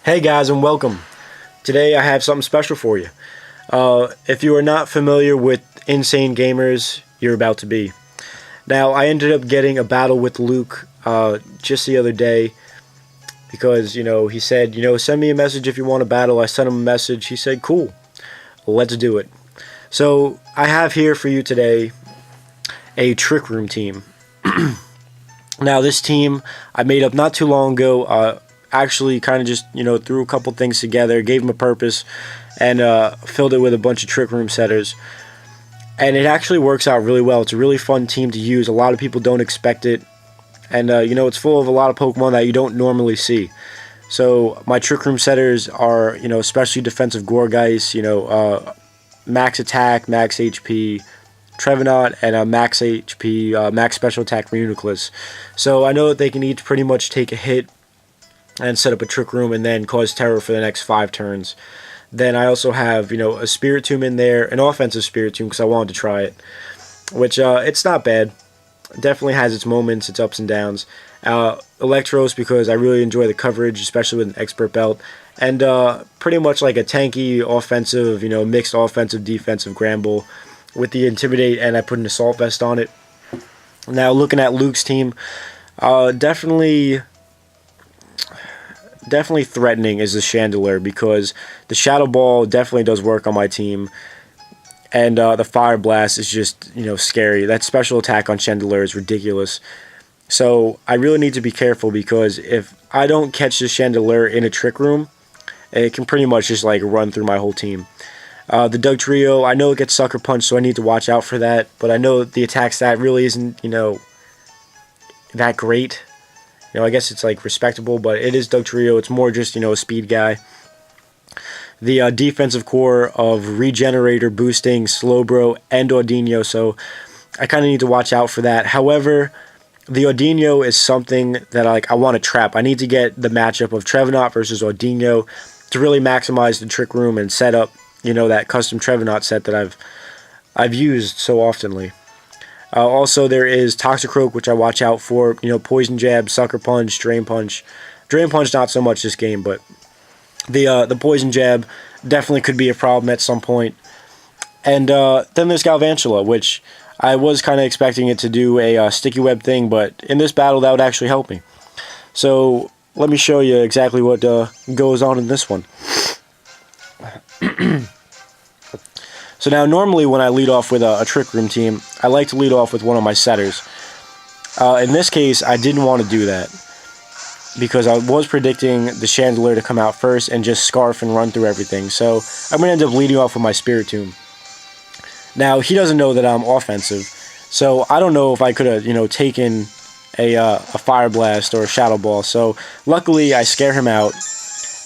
Hey guys, and welcome. Today I have something special for you. If you are not familiar with Insane Gamers, you're about to be. Now, I ended up getting a battle with Luke just the other day because, he said, send me a message if you want a battle. I sent him a message. He said, cool, let's do it. So I have here for you today a Trick Room team. Now, this team I made up not too long ago. Actually kind of just threw a couple things together, gave them a purpose, and filled it with a bunch of Trick Room setters, and it actually works out really well. It's a really fun team to use. A lot of people don't expect it, and it's full of a lot of Pokemon that you don't normally see. So my Trick Room setters are especially defensive Gourgeist, max attack, max HP Trevenant, and max HP, max special attack Reuniclus. So I know that they can each pretty much take a hit and set up a Trick Room and then cause terror for the next 5 turns. Then I also have, a Spiritomb in there, an offensive Spiritomb because I wanted to try it, which it's not bad. Definitely has its moments, its ups and downs. Electros because I really enjoy the coverage, especially with an Expert Belt, and pretty much like a tanky offensive, mixed offensive defensive Gramble with the Intimidate, and I put an Assault Vest on it. Now looking at Luke's team, definitely threatening is the Chandelure because the Shadow Ball definitely does work on my team, and the Fire Blast is just scary. That special attack on Chandelure is ridiculous. So I really need to be careful because if I don't catch the Chandelure in a Trick Room, it can pretty much just like run through my whole team. The Dugtrio, I know it gets Sucker Punch, so I need to watch out for that, but I know the attack stat really isn't that great. I guess it's like respectable, but it is Dugtrio. It's more just, a speed guy. The defensive core of Regenerator, Boosting, Slowbro, and Audinio, so I kind of need to watch out for that. However, the Audinio is something that I want to trap. I need to get the matchup of Trevenant versus Audinio to really maximize the Trick Room and set up, that custom Trevenant set that I've used so oftenly. Also, there is Toxicroak, which I watch out for. Poison Jab, Sucker Punch, Drain Punch. Drain Punch not so much this game, but the Poison Jab definitely could be a problem at some point. And then there's Galvantula, which I was kind of expecting it to do a Sticky Web thing, but in this battle that would actually help me. So let me show you exactly what goes on in this one. So now, normally when I lead off with a Trick Room team, I like to lead off with one of my setters. In this case, I didn't want to do that because I was predicting the Chandelure to come out first and just scarf and run through everything. So I'm going to end up leading off with my Spiritomb. Now, he doesn't know that I'm offensive, so I don't know if I could have, taken a Fire Blast or a Shadow Ball. So luckily, I scare him out,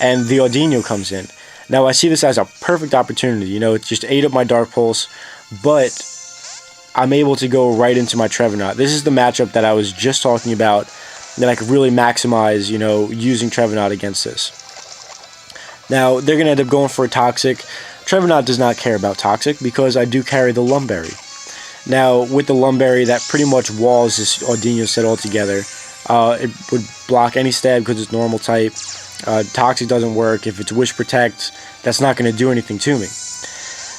and the Audinio comes in. Now, I see this as a perfect opportunity. It just ate up my Dark Pulse, but I'm able to go right into my Trevenant. This is the matchup that I was just talking about, that I could really maximize, using Trevenant against this. Now, they're going to end up going for a Toxic. Trevenant does not care about Toxic because I do carry the Lumberry. Now, with the Lumberry, that pretty much walls this Audinio set altogether. It would block any stab because it's normal type. Toxic doesn't work. If it's Wish Protect, that's not going to do anything to me.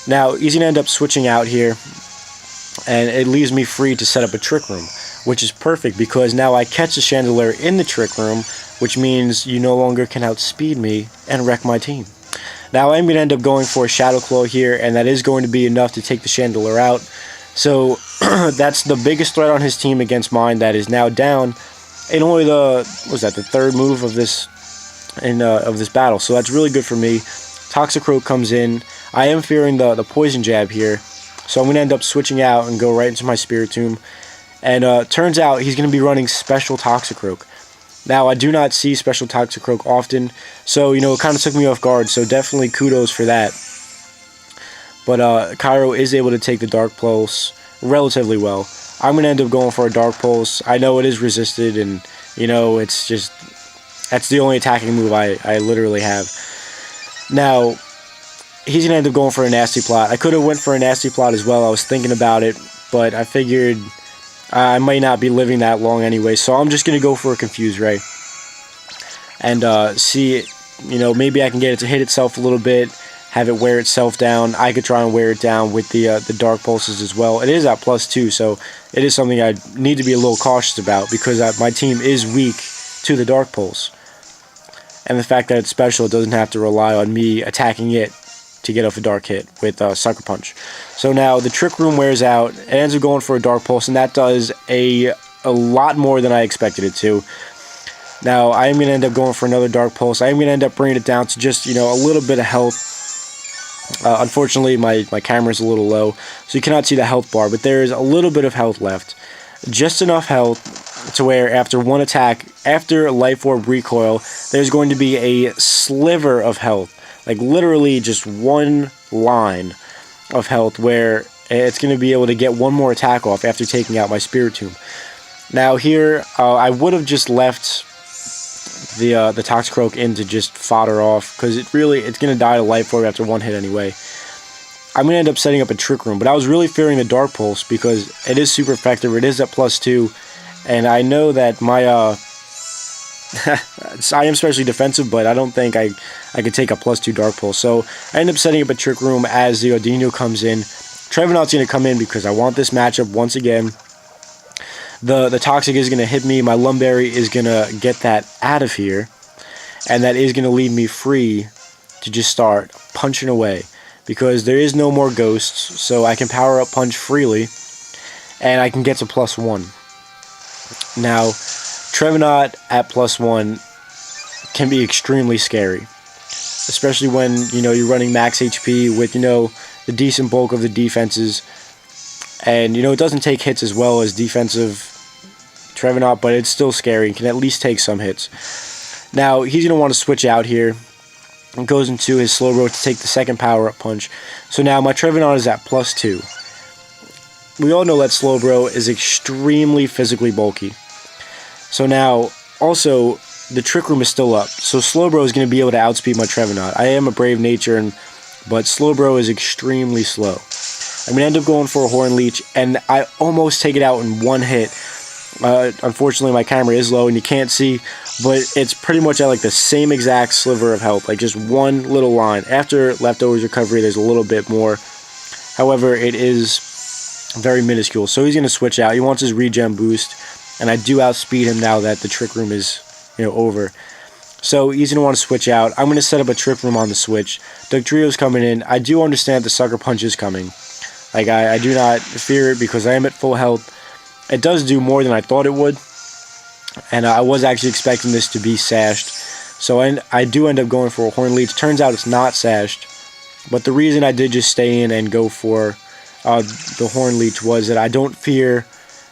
Now, he's going to end up switching out here, and it leaves me free to set up a Trick Room, which is perfect because now I catch the Chandelure in the Trick Room, which means you no longer can outspeed me and wreck my team. Now, I'm going to end up going for a Shadow Claw here, and that is going to be enough to take the Chandelure out. So, that's the biggest threat on his team against mine that is now down in only the third move of this battle, so that's really good for me. Toxicroak comes in. I am fearing the Poison Jab here, so I'm going to end up switching out and go right into my Spiritomb. And turns out he's going to be running Special Toxicroak. Now, I do not see Special Toxicroak often, so, it kind of took me off guard, so definitely kudos for that. But Cairo is able to take the Dark Pulse relatively well. I'm going to end up going for a Dark Pulse. I know it is resisted, and You know, it's just, that's the only attacking move I literally have. Now, he's going to end up going for a nasty plot. I could have went for a nasty plot as well. I was thinking about it, but I figured I might not be living that long anyway, so I'm just going to go for a Confuse Ray. And see, you know, maybe I can get it to hit itself a little bit, have it wear itself down. I could try and wear it down with the Dark Pulses as well. It is at +2, so it is something I need to be a little cautious about, because my team is weak to the Dark Pulse. And the fact that it's special, it doesn't have to rely on me attacking it to get off a Dark hit with Sucker Punch. So now the Trick Room wears out. It ends up going for a Dark Pulse, and that does a lot more than I expected it to. Now, I am going to end up going for another Dark Pulse. I am going to end up bringing it down to just, you know, a little bit of health. Unfortunately, my camera is a little low, so you cannot see the health bar, but there is a little bit of health left. Just enough health to where after one attack, after Life Orb recoil, there's going to be a sliver of health. Like literally just one line of health where it's going to be able to get one more attack off after taking out my Spirit Tomb. Now here, I would have just left the Toxicroak in to just fodder off, because it's going to die to Life Orb after one hit anyway. I'm going to end up setting up a Trick Room, but I was really fearing the Dark Pulse because it is super effective. It is at +2, and I know that my I am especially defensive, but I don't think I could take a +2 Dark Pulse. So I end up setting up a Trick Room as the Odino comes in. Trevenant's going to come in because I want this matchup once again. The Toxic is going to hit me. My Lumberry is going to get that out of here, and that is going to leave me free to just start punching away, because there is no more ghosts, so I can power up Punch freely, and I can get to +1. Now, Trevenant at +1 can be extremely scary, especially when, you know, you're running max HP with, you know, the decent bulk of the defenses, and, you know, it doesn't take hits as well as defensive Trevenant, but it's still scary. It can at least take some hits. Now, he's going to want to switch out here and goes into his Slowbro to take the second power-up punch. So now my Trevenant is at +2. We all know that Slowbro is extremely physically bulky. So now, also, the Trick Room is still up. So Slowbro is going to be able to outspeed my Trevenant. I am a brave nature, but Slowbro is extremely slow. I'm going to end up going for a Horn Leech, and I almost take it out in one hit. Unfortunately, my camera is low and you can't see, but it's pretty much at like the same exact sliver of health, like just one little line. After Leftovers recovery, there's a little bit more. However, it is very minuscule. So he's going to switch out. He wants his regen boost, and I do outspeed him now that the Trick Room is, you know, over. So he's going to want to switch out. I'm going to set up a Trick Room on the switch. Dugtrio's coming in. I do understand the Sucker Punch is coming. Like, I do not fear it because I am at full health. It does do more than I thought it would, and I was actually expecting this to be sashed. So I do end up going for a Horn Leech. Turns out it's not sashed, but the reason I did just stay in and go for the Horn Leech was that I don't fear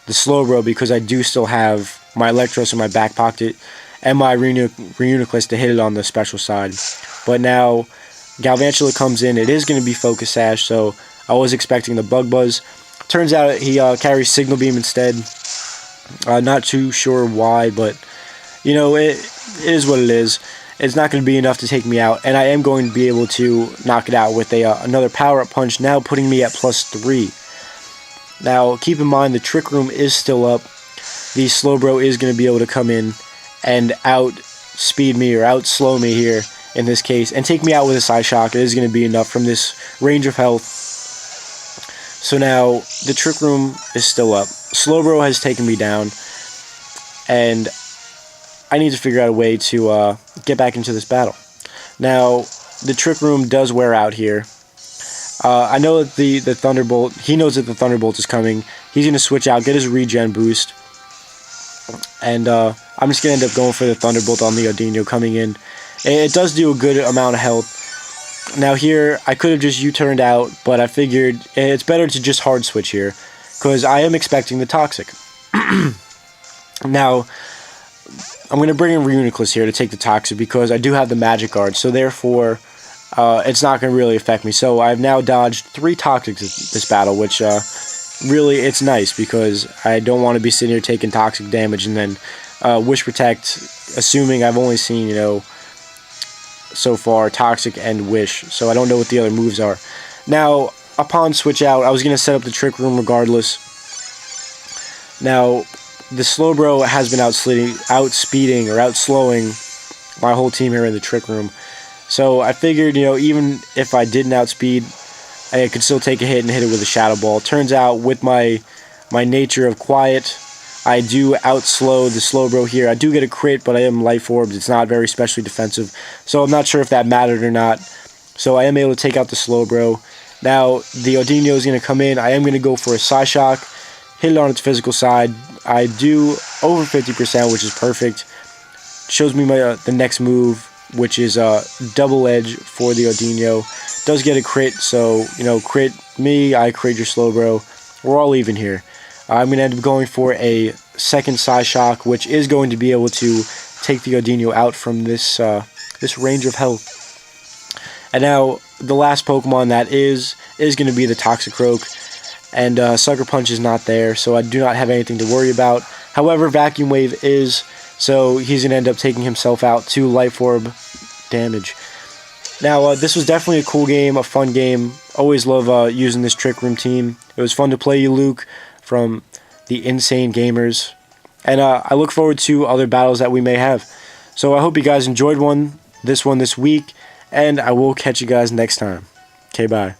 the Slowbro, because I do still have my Electros in my back pocket and my Reuniclus to hit it on the special side. But now Galvantula comes in. It is going to be Focus Sash, so I was expecting the Bug Buzz. Turns out he carries Signal Beam instead. Not too sure why, but, you know, it is what it is. It's not going to be enough to take me out, and I am going to be able to knock it out with another power-up punch, now putting me at +3. Now, keep in mind, the Trick Room is still up. The Slowbro is going to be able to come in and outspeed me, or outslow me here, in this case, and take me out with a Psyshock. It is going to be enough from this range of health. So now, the Trick Room is still up. Slowbro has taken me down, and I need to figure out a way to get back into this battle. Now, the Trick Room does wear out here. I know that the Thunderbolt, he knows that the Thunderbolt is coming. He's going to switch out, get his regen boost, and I'm just going to end up going for the Thunderbolt on the Odino coming in. It does do a good amount of health. Now here, I could have just U-turned out, but I figured it's better to just hard switch here, because I am expecting the Toxic. Now, I'm going to bring in Reuniclus here to take the Toxic, because I do have the Magic Guard, so therefore, it's not going to really affect me. So I've now dodged 3 Toxics this battle, which really, it's nice because I don't want to be sitting here taking toxic damage and then Wish Protect, assuming I've only seen, so far Toxic and Wish, so I don't know what the other moves are. Now, upon switch out, I was going to set up the Trick Room regardless. Now, the Slowbro has been outspeeding or outslowing my whole team here in the Trick Room. So I figured, even if I didn't outspeed, I could still take a hit and hit it with a Shadow Ball. Turns out, with my nature of quiet, I do outslow the Slowbro here. I do get a crit, but I am Life Orbs. It's not very specially defensive, so I'm not sure if that mattered or not. So I am able to take out the Slowbro. Now, the Odinio is going to come in. I am going to go for a Psyshock, hit it on its physical side. I do over 50%, which is perfect. Shows me the next move, which is Double Edge for the Odinio. Does get a crit, so, crit me, I crit your Slowbro. We're all even here. I'm going to end up going for a second Psyshock, which is going to be able to take the Odinio out from this range of health. And now, the last Pokemon that is going to be the Toxicroak. And Sucker Punch is not there, so I do not have anything to worry about. However, Vacuum Wave is, so he's going to end up taking himself out to Life Orb damage. Now, this was definitely a cool game, a fun game. Always love using this Trick Room team. It was fun to play you, Luke, from the Ins4negam3rs. And I look forward to other battles that we may have. So I hope you guys enjoyed this week, and I will catch you guys next time. Okay, bye.